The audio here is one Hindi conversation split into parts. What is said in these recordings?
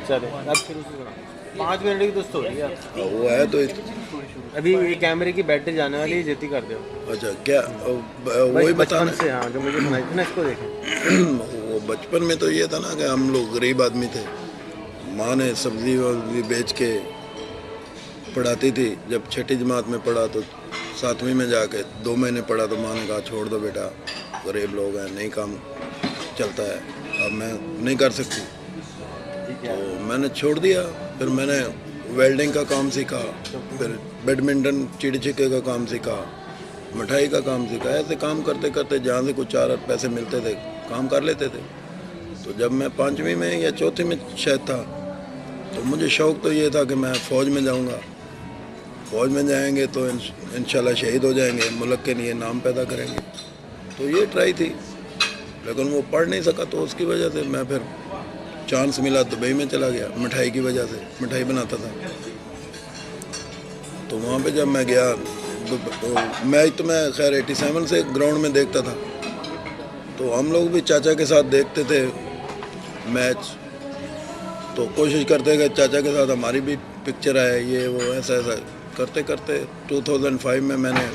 चलो अब शुरू से सुना। 5 मिनट की तो स्टोरी है। वो है तो अभी ये कैमरे की बैटरी जाने वाली है, जल्दी कर दो। अच्छा क्या वही बताना से, हाँ, जो मुझे सुनाई थी ना, इसको देखें। वो बचपन में तो ये था ना कि हम लोग गरीब आदमी थे, माँ ने सब्जी वब्जी बेच के पढ़ाती थी। जब छठी जमात में पढ़ा तो 7वीं में जाके 2 महीने पढ़ा तो माँ ने कहा छोड़ दो बेटा, गरीब लोग हैं, नहीं काम चलता है, अब मैं नहीं कर सकती। तो मैंने छोड़ दिया। फिर मैंने वेल्डिंग का काम सीखा, फिर बैडमिंटन चिड़ी छिक्के का काम सीखा, मिठाई का काम सीखा। ऐसे काम करते करते जहाँ से कुछ 4 पैसे मिलते थे काम कर लेते थे। तो जब मैं 5वीं में या 4थी में शायद था, तो मुझे शौक़ तो ये था कि मैं फ़ौज में जाऊंगा, फ़ौज में जाएंगे तो इंशाल्लाह शहीद हो जाएंगे, मुल्क के लिए नाम पैदा करेंगे। तो ये ट्राई थी, लेकिन वो पढ़ नहीं सका। तो उसकी वजह से मैं फिर चांस मिला दुबई में चला गया, मिठाई की वजह से, मिठाई बनाता था। तो वहाँ पे जब मैं गया, मैच तो मैं खैर 87 से ग्राउंड में देखता था। तो हम लोग भी चाचा के साथ देखते थे मैच, तो कोशिश करते कि चाचा के साथ हमारी भी पिक्चर आए, ये वो ऐसा ऐसा करते करते 2005 में मैंने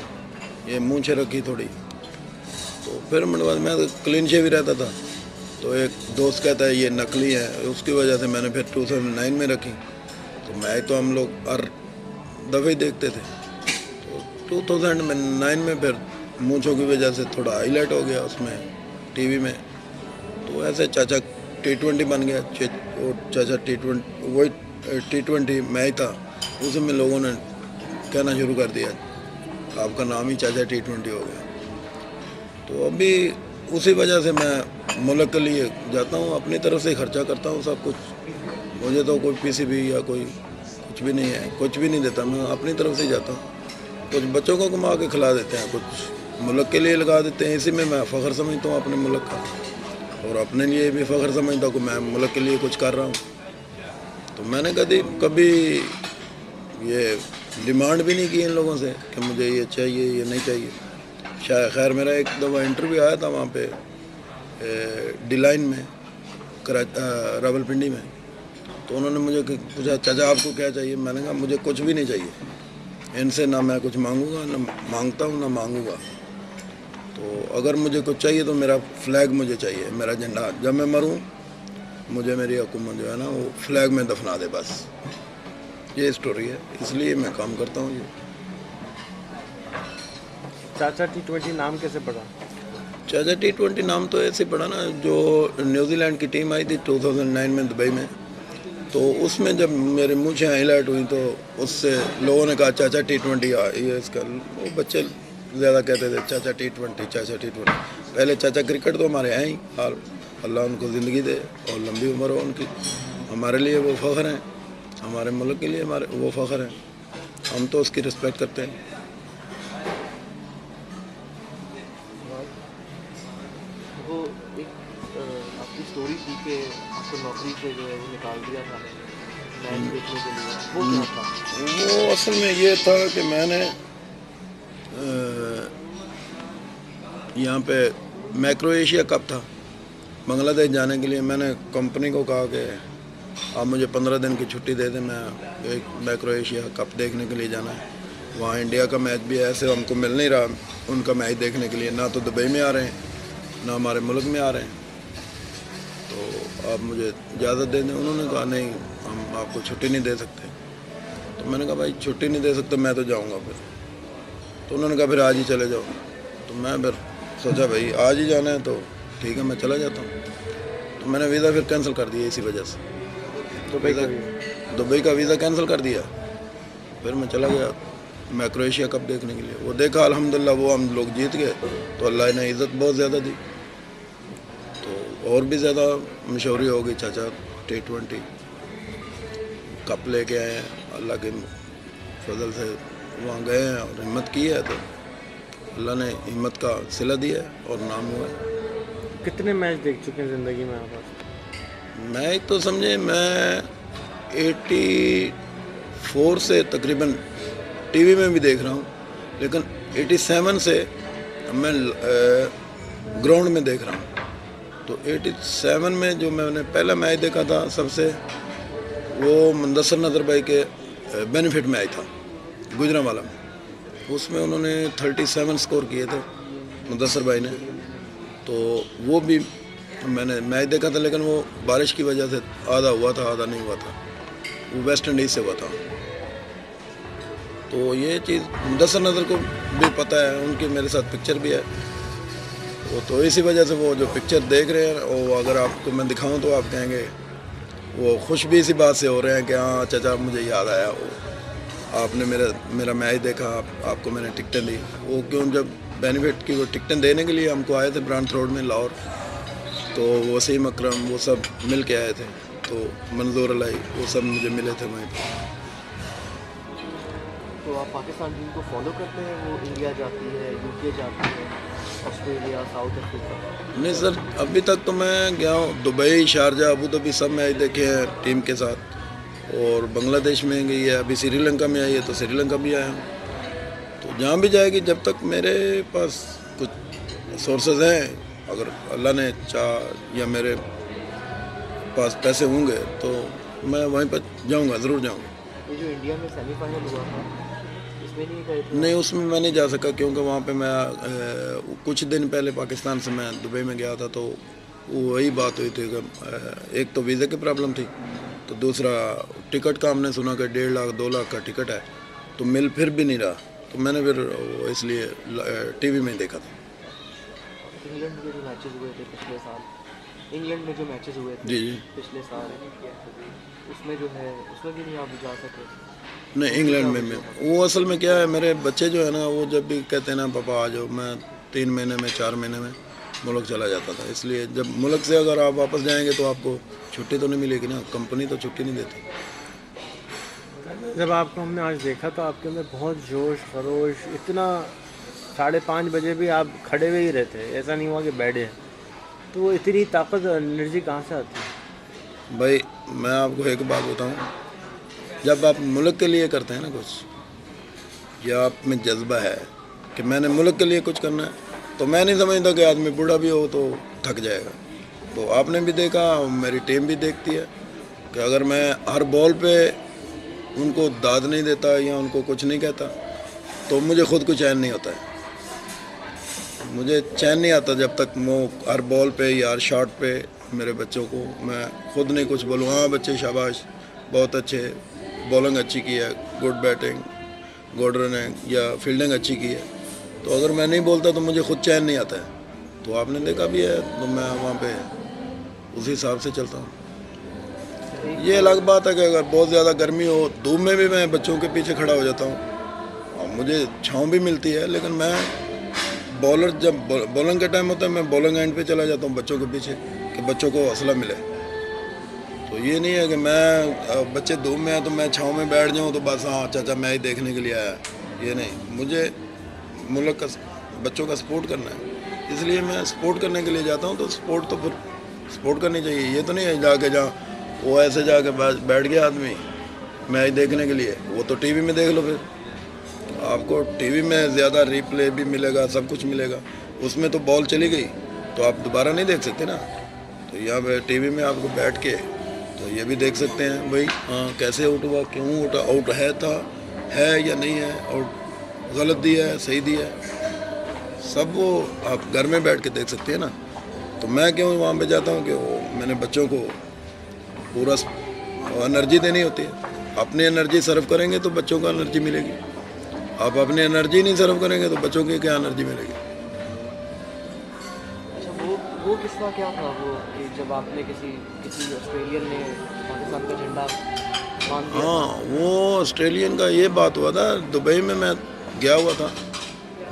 ये मूंछें रखी थोड़ी। तो फिर मैं क्लीन शेव ही रहता था। तो एक दोस्त कहता है ये नकली है, उसकी वजह से मैंने फिर 2009 में रखी। तो मैच तो हम लोग हर दफ़े ही देखते थे। तो 2009 में फिर मूंछों की वजह से थोड़ा हाईलाइट हो गया उसमें टीवी में। तो ऐसे चाचा T20 बन गया। वो चाचा T20, वही T20 मैच था, उसमें लोगों ने कहना शुरू कर दिया आपका नाम ही चाचा T20 हो गया। तो अभी उसी वजह से मैं मुल्क के लिए जाता हूँ, अपनी तरफ से खर्चा करता हूँ सब कुछ। मुझे तो कोई PCB या कोई कुछ भी नहीं है, कुछ भी नहीं देता, मैं अपनी तरफ से जाता हूँ। कुछ बच्चों को कमा के खिला देते हैं, कुछ मुल्क के लिए लगा देते हैं। इसी में मैं फ़ख्र समझता हूँ अपने मुल्क का, और अपने लिए भी फ़ख्र समझता हूँ कि मैं मुल्क के लिए कुछ कर रहा हूँ। तो मैंने कभी ये डिमांड भी नहीं की इन लोगों से कि मुझे ये चाहिए ये नहीं चाहिए। शायद खैर मेरा एक दफ़ा इंटरव्यू आया था वहाँ पे D-line में, रावलपिंडी में। तो उन्होंने मुझे पूछा चाचा आपको क्या चाहिए। मैंने कहा मुझे कुछ भी नहीं चाहिए, इनसे ना मैं कुछ मांगूंगा, ना मांगता हूँ, ना मांगूंगा। तो अगर मुझे कुछ चाहिए तो मेरा फ्लैग मुझे चाहिए, मेरा झंडा। जब मैं मरूँ मुझे मेरी हुकूमत जो है ना वो फ्लैग में दफना दे, बस ये स्टोरी है। इसलिए मैं काम करता हूँ। ये चाचा T20 नाम कैसे पड़ा? चाचा T20 नाम तो ऐसे पड़ा ना, जो न्यूजीलैंड की टीम आई थी 2009 में दुबई में। तो उसमें जब मेरे मूंछें हाईलाइट हुई तो उससे लोगों ने कहा चाचा T20 ये इसका। वो बच्चे ज़्यादा कहते थे चाचा T20 चाचा T20। पहले चाचा क्रिकेट तो हमारे हैं ही, अल्लाह उनको ज़िंदगी दे और लंबी उम्र हो उनकी। हमारे लिए वो फ़ख्र हैं, हमारे मुल्क के लिए हमारे वो फ़ख्र हैं, हम तो उसकी रिस्पेक्ट करते हैं। वो एक आपकी स्टोरी थी कि आपको नौकरी से जो है वो निकाल दिया था मैच देखने के लिए, वो क्या था? वो असल में ये था कि मैंने यहाँ पे मैक्रो एशिया कप था, बांग्लादेश जाने के लिए मैंने कंपनी को कहा कि आप मुझे 15 दिन की छुट्टी दे दें, मैं एक मैक्रो एशिया कप देखने के लिए जाना है। वहाँ इंडिया का मैच भी ऐसे हमको मिल नहीं रहा उनका मैच देखने के लिए, ना तो दुबई में आ रहे हैं ना हमारे मुल्क में आ रहे हैं। तो आप मुझे इजाज़त दे दें। उन्होंने कहा नहीं हम आपको छुट्टी नहीं दे सकते। तो मैंने कहा भाई छुट्टी नहीं दे सकते मैं तो जाऊँगा फिर। तो उन्होंने कहा फिर आज ही चले जाओ। तो मैं फिर सोचा भाई आज ही जाना है तो ठीक है मैं चला जाता हूँ। तो मैंने वीज़ा फिर कैंसिल कर दिया इसी वजह से। दुबई का वीज़ा कैंसिल कर दिया। फिर मैं चला गया मैक्रो एशिया कप देखने के लिए। वो देखा अल्हम्दुलिल्लाह वो हम लोग जीत गए तो अल्लाह ने इज़्ज़त बहुत ज़्यादा दी, तो और भी ज़्यादा मशहूरी हो गई। चाचा T20 कप लेके आए हैं, अल्लाह के फजल से वहाँ गए हैं और हिम्मत की है, तो अल्लाह ने हिम्मत का सिला दिया है और नाम हुआ है। कितने मैच देख चुके हैं ज़िंदगी में आप? मैच तो समझे मैं 84 से तकरीबन टीवी में भी देख रहा हूँ, लेकिन 87 से मैं ग्राउंड में देख रहा हूँ। तो 87 में जो मैंने पहला मैच देखा था सबसे, वो मुदस्सर नज़र भाई के बेनिफिट में आई था गुजरांवाला में। उसमें उन्होंने 37 स्कोर किए थे मुदस्सर भाई ने। तो वो भी मैंने मैच देखा था, लेकिन वो बारिश की वजह से आधा हुआ था आधा नहीं हुआ था, वो वेस्ट इंडीज़ से हुआ था। तो ये चीज़ मुदस्सर नज़र को भी पता है, उनकी मेरे साथ पिक्चर भी है वो, तो इसी वजह से वो जो पिक्चर देख रहे हैं, और अगर आपको मैं दिखाऊं तो आप कहेंगे वो खुश भी इसी बात से हो रहे हैं कि हाँ चाचा मुझे याद आया, वो आपने मेरा मैच देखा, आपको मैंने टिकटें दी। वो क्यों, जब बेनिफिट की वो टिकटें देने के लिए हमको आए थे ब्रांड रोड में लाहौर, तो वसीम अकरम वो सब मिल के आए थे, तो मंजूर अलाई वो सब मुझे मिले थे वहीं पर। तो आप पाकिस्तान टीम को फॉलो करते हैं? वो इंडिया जाती है, यूके जाती है, ऑस्ट्रेलिया, साउथ अफ्रीका? नहीं सर, अभी तक तो मैं गया हूँ दुबई, शारजा, अबू धाबी, सब मैच देखे हैं टीम के साथ, और बांग्लादेश में गई है, अभी श्रीलंका में आई है तो श्रीलंका भी आया हूँ। तो जहाँ भी जाएगी, जब तक मेरे पास कुछ सोर्सेज हैं, अगर अल्लाह ने चाह या मेरे पास पैसे होंगे तो मैं वहीं पर जाऊँगा, ज़रूर जाऊँगा। ये जो इंडिया में सेमीफाइनल हुआ था, इसमें नहीं गए थे? नहीं, उसमें मैं नहीं जा सका, क्योंकि वहाँ पे मैं कुछ दिन पहले पाकिस्तान से मैं दुबई में गया था, तो वही बात हुई थी कि एक तो वीज़े की प्रॉब्लम थी, तो दूसरा टिकट का हमने सुना कि 1.5 लाख 2 लाख का टिकट है, तो मिल फिर भी नहीं रहा, तो मैंने फिर इसलिए टीवी में ही देखा था। इंग्लैंड के जो मैचेस हुए थे पिछले साल, इंग्लैंड में जो मैचेस हुए थे जी जी। पिछले साल, उसमें जो है उसमें भी नहीं आप जा सके? नहीं, इंग्लैंड में वो असल में क्या है, मेरे बच्चे जो है ना, वो जब भी कहते हैं ना पापा आ जाओ, मैं 3 महीने में 4 महीने में मुल्क चला जाता था। इसलिए जब मुल्क से अगर आप वापस जाएंगे तो आपको छुट्टी तो नहीं मिलेगी ना, कंपनी तो छुट्टी नहीं देती। जब आपको हमने आज देखा तो आपके अंदर बहुत जोश खरोश, इतना 5:30 बजे भी आप खड़े हुए ही रहते, ऐसा नहीं हुआ कि बैठे। तो वो इतनी ताकत एनर्जी कहाँ से आती है? भाई मैं आपको एक बात बताऊं, जब आप मुल्क के लिए करते हैं ना कुछ, या आप में जज्बा है कि मैंने मुल्क के लिए कुछ करना है, तो मैं नहीं समझता कि आदमी बूढ़ा भी हो तो थक जाएगा। तो आपने भी देखा, मेरी टीम भी देखती है कि अगर मैं हर बॉल पे उनको दाद नहीं देता या उनको कुछ नहीं कहता, तो मुझे खुद को चैन नहीं होता है। मुझे चैन नहीं आता जब तक वो हर बॉल पे या हर शॉट पे मेरे बच्चों को मैं खुद नहीं कुछ बोलूँ, हाँ बच्चे शाबाश, बहुत अच्छे, बॉलिंग अच्छी की है, गुड बैटिंग, गुड रनिंग या फील्डिंग अच्छी की है, तो अगर मैं नहीं बोलता तो मुझे खुद चैन नहीं आता है। तो आपने देखा भी है, तो मैं वहाँ पे उसी हिसाब से चलता हूँ। ये अलग बात है कि अगर बहुत ज़्यादा गर्मी हो, धूप में भी मैं बच्चों के पीछे खड़ा हो जाता हूँ और मुझे छाँव भी मिलती है, लेकिन मैं बॉलर जब बॉलिंग का टाइम होता है, मैं बॉलिंग एंड पे चला जाता हूँ बच्चों के पीछे कि बच्चों को हौसला मिले। तो ये नहीं है कि मैं बच्चे धूप में हैं तो मैं छाँव में बैठ जाऊँ तो बस हाँ चाचा मैच देखने के लिए आया, ये नहीं। मुझे मुल्क का बच्चों का सपोर्ट करना है, इसलिए मैं सपोर्ट करने के लिए जाता हूँ। तो सपोर्ट तो फिर सपोर्ट करनी चाहिए, ये तो नहीं है जाके जहाँ वो ऐसे जाके बैठ गया आदमी मैच देखने के लिए, वो तो टीवी में देख लो। फिर आपको टीवी में ज़्यादा रिप्ले भी मिलेगा, सब कुछ मिलेगा, उसमें तो बॉल चली गई तो आप दोबारा नहीं देख सकते ना। तो यहाँ पे टीवी में आपको बैठ के तो ये भी देख सकते हैं भाई हाँ कैसे आउट हुआ, क्यों आउट है या नहीं है, आउट गलत दिया है, सही दिया है, सब वो आप घर में बैठ के देख सकते हैं ना। तो मैं क्यों वहाँ पे जाता हूँ कि वो मैंने बच्चों को पूरा एनर्जी देनी होती है। अपनी एनर्जी सर्व करेंगे तो बच्चों को एनर्जी मिलेगी, आप अपनी एनर्जी नहीं सर्व करेंगे तो बच्चों की क्या एनर्जी मिलेगी। अच्छा, वो किस्सा क्या था वो कि जब आपने किसी ऑस्ट्रेलियन ने पाकिस्तान का झंडा बांध दिया? हाँ, वो ऑस्ट्रेलियन का ये बात हुआ था, दुबई में मैं गया हुआ था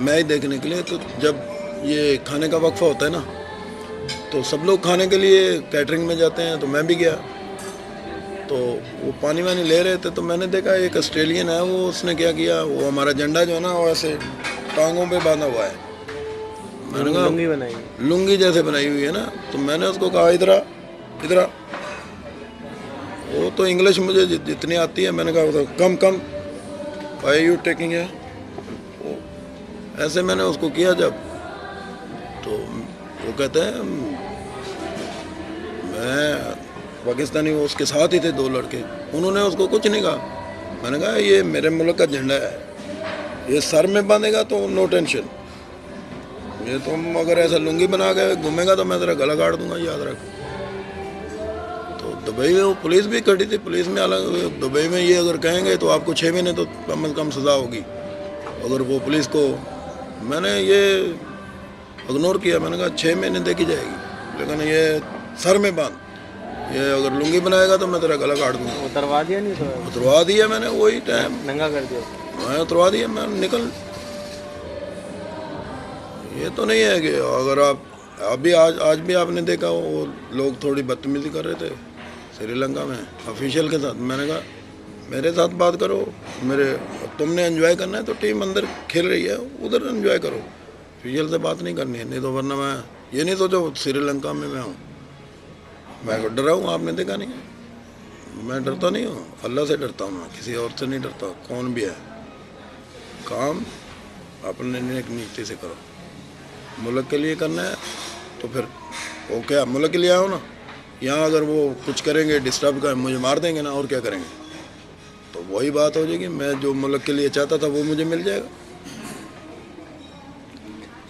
मैच देखने के लिए। तो जब ये खाने का वक्फा होता है ना, तो सब लोग खाने के लिए कैटरिंग में जाते हैं, तो मैं भी गया। तो वो पानी वानी ले रहे थे, तो मैंने देखा एक ऑस्ट्रेलियन है, वो उसने क्या किया, वो हमारा झंडा जो है ना वो ऐसे टांगों पे बांधा हुआ है, मैंने कहा लुंगी बनाई, लुंगी जैसे बनाई हुई है ना। तो मैंने उसको कहा इधर आ। वो तो इंग्लिश मुझे जितनी आती है, मैंने कहा कम व्हाई यू टेकिंग है, ऐसे मैंने उसको किया जब। तो वो कहते हैं मैं पाकिस्तानी, वो उसके साथ ही थे 2 लड़के, उन्होंने उसको कुछ नहीं कहा। मैंने कहा ये मेरे मुल्क का झंडा है, ये सर में बांधेगा तो नो टेंशन, ये तुम अगर ऐसा लुंगी बना के घूमेगा तो मैं तेरा गला काट दूंगा, याद रख। तो दुबई में वो पुलिस भी खड़ी थी, पुलिस में अलग, दुबई में ये अगर कहेंगे तो आपको 6 महीने तो कम से कम सज़ा होगी। अगर वो पुलिस को, मैंने ये इग्नोर किया, मैंने कहा 6 महीने देखी जाएगी, लेकिन ये सर में बांध, ये अगर लुंगी बनाएगा तो मैं तेरा गला काट दूंगा। उतरवा दिया नहीं तो? उतरवा दिया मैंने, वही टाइम नंगा कर दिया? मैं उतरवा दिया, मैं निकल। ये तो नहीं है कि अगर आप अभी आज भी आपने देखा वो लोग थोड़ी बदतमीजी कर रहे थे श्रीलंका में ऑफिशियल के साथ। मैंने कहा मेरे साथ बात करो, मेरे तुमने एंजॉय करना है तो टीम अंदर खेल रही है, उधर एंजॉय करो, ऑफिशियल से बात नहीं करनी है, नहीं तो वरना मैं ये नहीं सोचो श्रीलंका में मैं हूँ, मैं डरा हूँ, आपने देखा नहीं है। मैं डरता नहीं हूँ, अल्लाह से डरता हूँ, मैं किसी और से नहीं डरता, कौन भी है। काम अपने नीति से करो, मुल्क के लिए करना है तो फिर वो क्या मुल्क के लिए आओ ना। यहाँ अगर वो कुछ करेंगे डिस्टर्ब कर मुझे मार देंगे ना, और क्या करेंगे, तो वही बात हो जाएगी। मैं जो मुल्क के लिए चाहता था वो मुझे मिल जाएगा।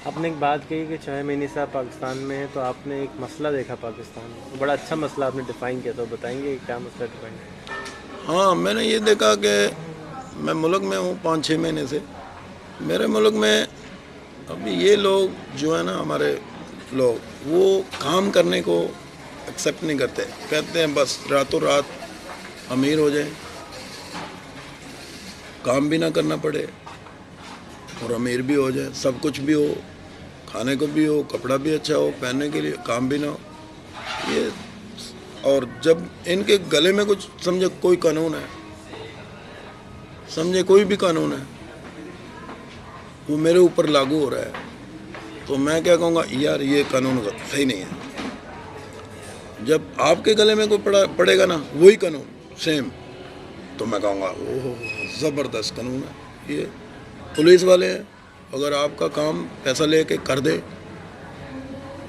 आपने एक बात कही कि 6 महीने से आप पाकिस्तान में हैं, तो आपने एक मसला देखा पाकिस्तान में, तो बड़ा अच्छा मसला आपने डिफ़ाइन किया, तो बताएंगे क्या मसला डिफ़ाइन किया? हाँ, मैंने ये देखा कि मैं मुल्क में हूँ 5-6 महीने से। मेरे मुल्क में अभी ये लोग जो है ना, हमारे लोग, वो काम करने को एक्सेप्ट नहीं करते, कहते हैं बस रातों रात अमीर हो जाए, काम भी ना करना पड़े और अमीर भी हो जाए, सब कुछ भी हो, खाने को भी हो, कपड़ा भी अच्छा हो, पहनने के लिए काम भी ना हो ये। और जब इनके गले में कुछ समझे कोई कानून है, समझे कोई भी कानून है, वो मेरे ऊपर लागू हो रहा है, तो मैं क्या कहूँगा, यार ये कानून सही नहीं है। जब आपके गले में कोई पड़ेगा ना वही कानून सेम, तो मैं कहूँगा ओह ज़बरदस्त कानून है ये। पुलिस वाले हैं, अगर आपका काम पैसा लेके कर दे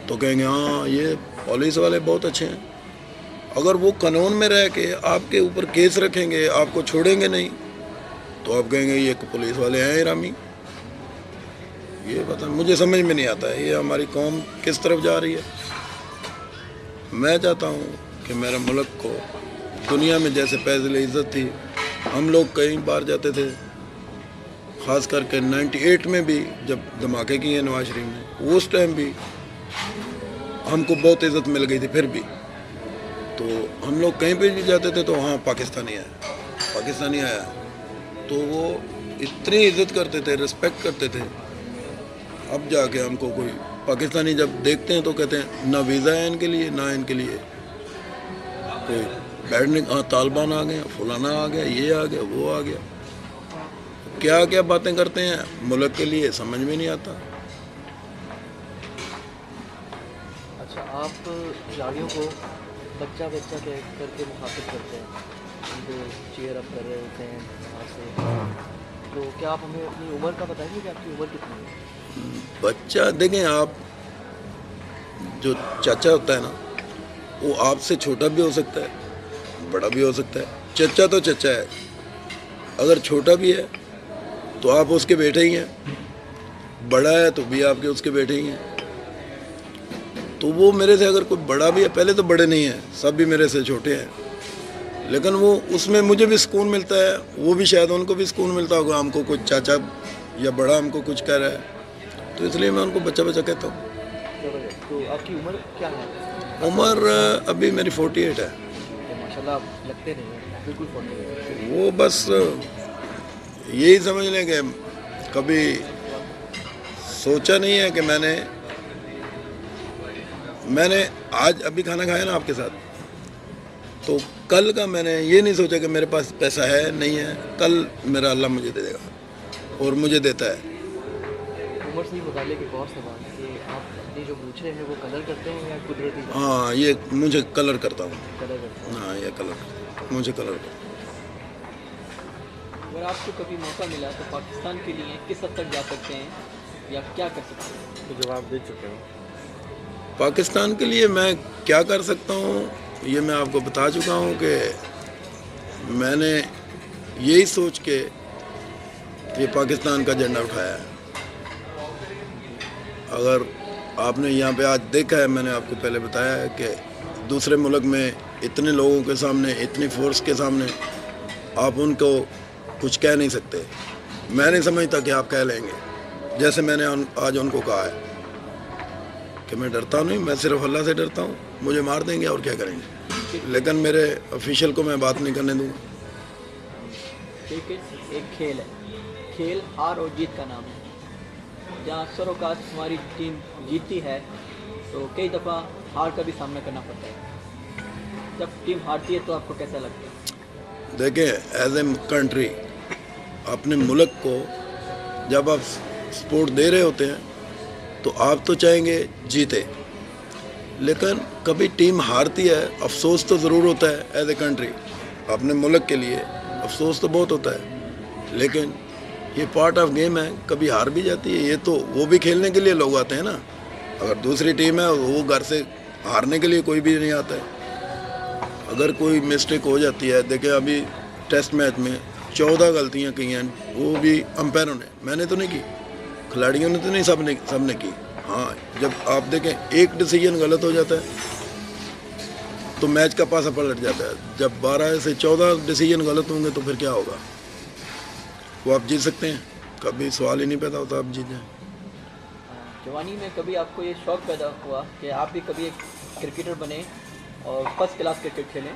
तो कहेंगे हाँ ये पुलिस वाले बहुत अच्छे हैं। अगर वो कानून में रह के आपके ऊपर केस रखेंगे, आपको छोड़ेंगे नहीं, तो आप कहेंगे ये पुलिस वाले हैं हरामी। ये पता मुझे समझ में नहीं आता है, ये हमारी कौम किस तरफ जा रही है। मैं चाहता हूँ कि मेरे मुल्क को दुनिया में जैसे पहले इज़्ज़त थी, हम लोग कई बार जाते थे, ख़ास करके 98 में भी जब धमाके किए नवाज शरीफ ने, उस टाइम भी हमको बहुत इज़्ज़त मिल गई थी। फिर भी तो हम लोग कहीं पे भी जाते थे तो हाँ पाकिस्तानी आया, तो वो इतनी इज़्ज़त करते थे, रिस्पेक्ट करते थे। अब जाके हमको कोई पाकिस्तानी जब देखते हैं तो कहते हैं ना वीज़ा है इनके लिए, ना इनके लिए कोई बैठने, हाँ तालिबान आ गए, फलाना आ गया, ये आ गया, वो आ गया, क्या क्या बातें करते हैं मुल्क के लिए, समझ में नहीं आता। अच्छा, आप खिलाड़ियों को बच्चा करके मुखातिब करते हैं, उनको चीयर अप कर रहे होते हैं वहाँ से, तो क्या आप हमें अपनी उम्र का बताएंगे कि आपकी उम्र कितनी है? बच्चा देखें, आप जो चाचा होता है ना, वो आपसे छोटा भी हो सकता है, बड़ा भी हो सकता है। चचा तो चचा है, अगर छोटा भी है तो आप उसके बेटे ही हैं, बड़ा है तो भी आपके उसके बेटे ही हैं। तो वो मेरे से अगर कोई बड़ा भी है, पहले तो बड़े नहीं हैं, सब भी मेरे से छोटे हैं, लेकिन वो उसमें मुझे भी सुकून मिलता है, वो भी शायद उनको भी सुकून मिलता होगा, हमको कुछ चाचा या बड़ा हमको कुछ कह रहा है, तो इसलिए मैं उनको बच्चा बच्चा कहता हूँ। तो आपकी उम्र क्या है? उम्र अभी मेरी 48 है। तो माशाल्लाह आप लगते नहीं हैं, बिल्कुल 48। वो बस यही समझ लें कि कभी सोचा नहीं है कि मैंने आज अभी खाना खाया ना आपके साथ, तो कल का मैंने ये नहीं सोचा कि मेरे पास पैसा है नहीं है, कल मेरा अल्लाह मुझे दे देगा और मुझे देता है। उम्र से ही मुतालिक एक और सवाल है कि आप अपनी जो मूछें हैं वो कलर करते हैं या कुदरती? हाँ, ये मुझे कलर करता हूँ। कलर करते हैं। हाँ, ये कलर मुझे कलर करता हूँ। अगर आपको कभी मौका मिला तो पाकिस्तान के लिए किस हद तक जा सकते हैं या क्या कर सकते हैं? तो जवाब दे चुके हो। पाकिस्तान के लिए मैं क्या कर सकता हूँ ये मैं आपको बता चुका हूँ कि मैंने यही सोच के ये पाकिस्तान का झंडा उठाया है। अगर आपने यहाँ पे आज देखा है, मैंने आपको पहले बताया है कि दूसरे मुल्क में इतने लोगों के सामने, इतनी फोर्स के सामने आप उनको कुछ कह नहीं सकते। मैं नहीं समझता कि आप कह लेंगे। जैसे मैंने आज उनको कहा है कि मैं डरता नहीं, मैं सिर्फ अल्लाह से डरता हूँ, मुझे मार देंगे और क्या करेंगे, लेकिन मेरे ऑफिशियल को मैं बात नहीं करने दूँगा। क्रिकेट एक खेल है, खेल हार और जीत का नाम है। जहाँ अक्सर औकात हमारी टीम जीतती है तो कई दफ़ा हार का भी सामना करना पड़ता है। जब टीम हारती है तो आपको कैसा लगता है? देखिए, एज ए कंट्री अपने मुल्क को जब आप सपोर्ट दे रहे होते हैं तो आप तो चाहेंगे जीते, लेकिन कभी टीम हारती है, अफसोस तो ज़रूर होता है। एज ए कंट्री अपने मुल्क के लिए अफसोस तो बहुत होता है, लेकिन ये पार्ट ऑफ गेम है, कभी हार भी जाती है। ये तो वो भी खेलने के लिए लोग आते हैं ना। अगर दूसरी टीम है वो घर से हारने के लिए कोई भी नहीं आता है। अगर कोई मिस्टेक हो जाती है, देखिए अभी टेस्ट मैच में 14 गलतियां की हैं, वो भी अंपायरों ने, मैंने तो नहीं की, खिलाड़ियों ने तो नहीं, सबने की। हाँ, जब आप देखें एक डिसीजन गलत हो जाता है तो मैच का पासा पलट जाता है। जब 12 से 14 डिसीजन गलत होंगे तो फिर क्या होगा? वो आप जीत सकते हैं? कभी सवाल ही नहीं पैदा होता आप जीत जाएं। जवानी में कभी आपको ये शौक़ पैदा हुआ कि आप भी कभी एक क्रिकेटर बने और फर्स्ट क्लास क्रिकेट खेलें?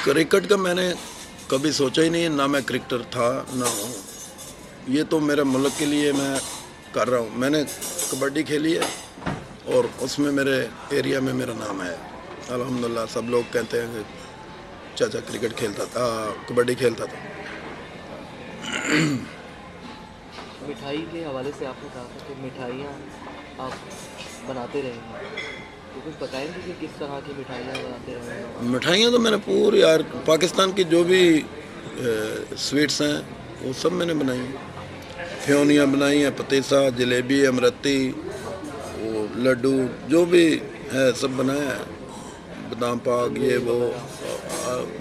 क्रिकेट का मैंने कभी सोचा ही नहीं है, ना मैं क्रिकेटर था ना हूँ। ये तो मेरे मुल्क के लिए मैं कर रहा हूँ। मैंने कबड्डी खेली है और उसमें मेरे एरिया में मेरा नाम है अल्हम्दुलिल्लाह। सब लोग कहते हैं कि चाचा क्रिकेट खेलता था, कबड्डी खेलता था। मिठाई के हवाले से आपने कहा था कि मिठाइयाँ आप बनाते रहेंगे, तो कुछ बताएंगे कि किस तरह की मिठाइयाँ बनाते रहेंगे? मिठाइयाँ तो मैंने पूरी यार पाकिस्तान की जो भी स्वीट्स हैं वो सब मैंने बनाई हैं। फ्योनियाँ बनाई हैं, पतीसा, जलेबी, अमरती, वो लड्डू जो भी है सब बनाया है। बादाम पाक, ये वो,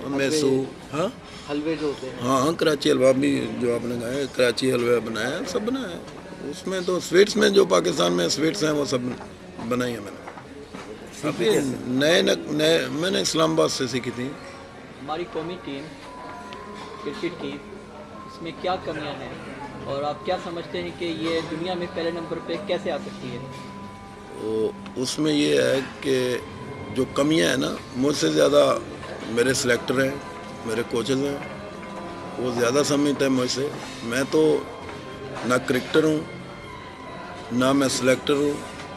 मैसू, हाँ हलवे जो होते हैं, हाँ, कराची हलवा भी जो आपने कहा है, कराची हलवा बनाया है, सब बनाया है। उसमें तो स्वीट्स में जो पाकिस्तान में स्वीट्स हैं वो सब बनाई है मैंने। अभी नए मैंने इस्लामाबाद से सीखी थी। हमारी कौमी टीम क्रिकेट की, इसमें क्या कमियां हैं और आप क्या समझते हैं कि ये दुनिया में पहले नंबर पे कैसे आ सकती है? तो उसमें ये है कि जो कमियां हैं ना, मुझसे ज़्यादा मेरे सिलेक्टर हैं, मेरे कोचेज़ हैं, वो ज़्यादा समझते हैं मुझसे। मैं तो ना क्रिकेटर हूँ, ना मैं सिलेक्टर हूँ,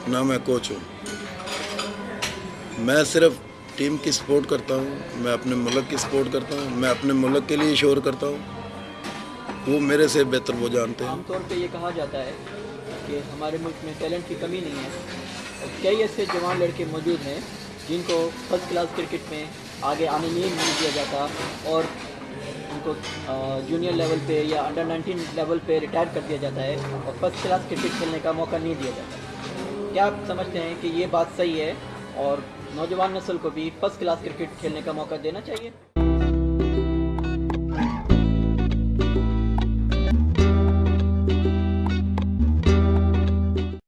ना मैं कोच हूँ। मैं सिर्फ टीम की सपोर्ट करता हूँ, मैं अपने मुल्क की सपोर्ट करता हूँ, मैं अपने मुल्क के लिए शोर करता हूँ। वो मेरे से बेहतर वो जानते हैं। आमतौर पे ये कहा जाता है कि हमारे मुल्क में टैलेंट की कमी नहीं है और कई ऐसे जवान लड़के मौजूद हैं जिनको फर्स्ट क्लास क्रिकेट में आगे आने नहीं दिया जाता और उनको जूनियर लेवल पे या अंडर 19 लेवल पे रिटायर कर दिया जाता है और फर्स्ट क्लास क्रिकेट खेलने का मौका नहीं दिया जाता। क्या आप समझते हैं कि ये बात सही है और नौजवान नस्ल को भी फर्स्ट क्लास क्रिकेट खेलने का मौका देना चाहिए?